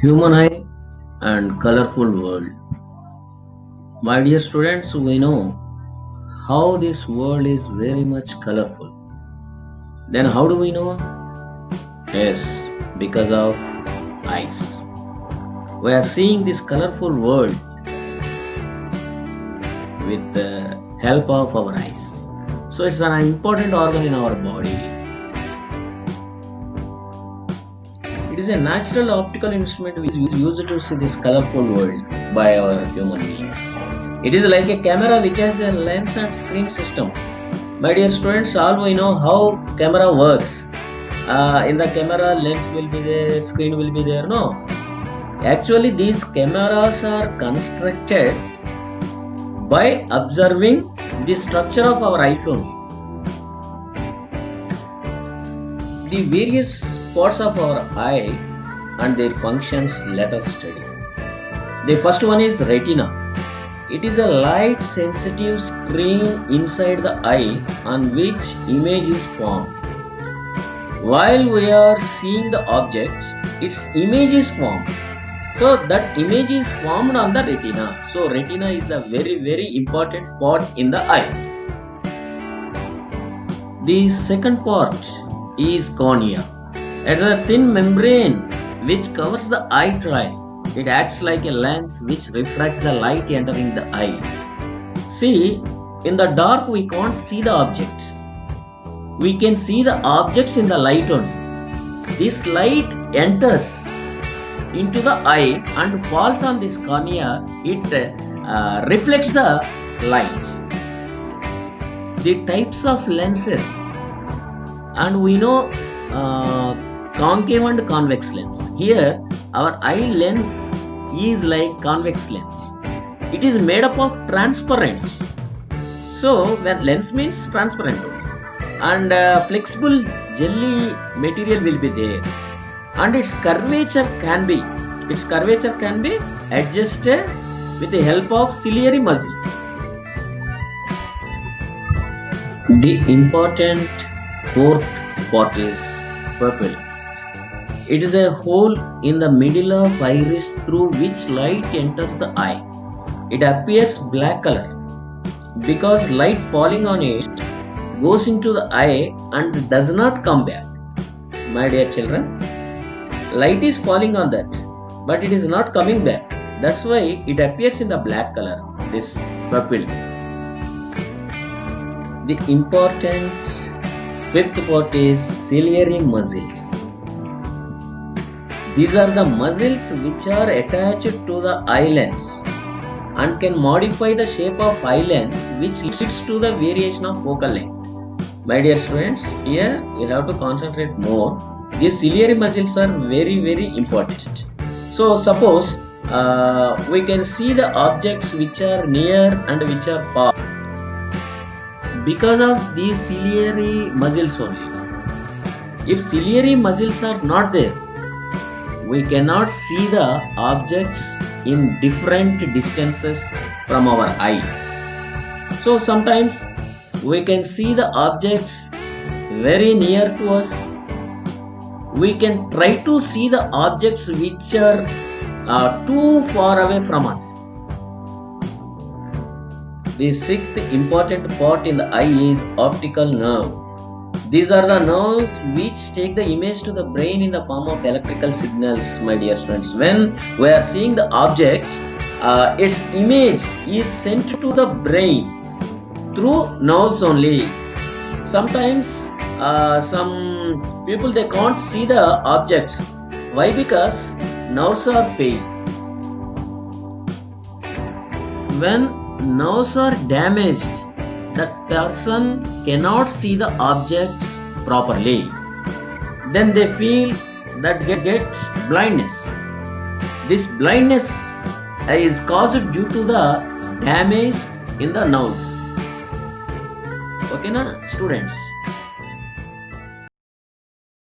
Human eye and colorful world. My dear students, we know how this world is very much colorful. Then how do we know? Yes, because of eyes. We are seeing this colorful world with the help of our eyes. So it's an important organ in our body. It is a natural optical instrument which is used to see this colorful world by our human beings. It is like a camera which has a lens and screen system. My dear students, all we know how camera works. In the camera, lens will be there, screen will be there. No, actually, these cameras are constructed by observing the structure of our eyes only. The various parts of our eye and their functions let us study. The first one is retina. It is a light sensitive screen inside the eye on which image is formed. While we are seeing the object, its image is formed. So that image is formed on the retina. So retina is a very important part in the eye. The second part is cornea. It is a thin membrane which covers the eye trail. It acts like a lens which refracts the light entering the eye. See, in the dark we can't see the objects. We can see the objects in the light only. This light enters into the eye and falls on this cornea. It reflects the light. The types of lenses, and we know concave and convex lens. Here our eye lens is like convex lens. It is made up of transparent. So when lens means transparent and flexible jelly material will be there, and its curvature can be adjusted with the help of ciliary muscles. The important fourth part is pupil. It is a hole in the middle of iris through which light enters the eye. It appears black color because light falling on it goes into the eye and does not come back. My dear children, light is falling on that, but it is not coming back. That's why it appears in the black color, this pupil. The important fifth part is ciliary muscles. These are the muscles which are attached to the eye lens and can modify the shape of eye lens, which leads to the variation of focal length. My dear students, here you have to concentrate more. These ciliary muscles are very important. So suppose we can see the objects which are near and which are far because of these ciliary muscles only. If ciliary muscles are not there, we cannot see the objects in different distances from our eye. So sometimes we can see the objects very near to us. We can try to see the objects which are too far away from us. The sixth important part in the eye is optical nerve. These are the nerves which take the image to the brain in the form of electrical signals, my dear students. When we are seeing the object, its image is sent to the brain through nerves only. Sometimes some people they can't see the objects. Why? Because nerves are failed. When nerves are damaged, the person cannot see the objects properly. Then they feel that they get blindness. This blindness is caused due to the damage in the nerves. Okay, na students?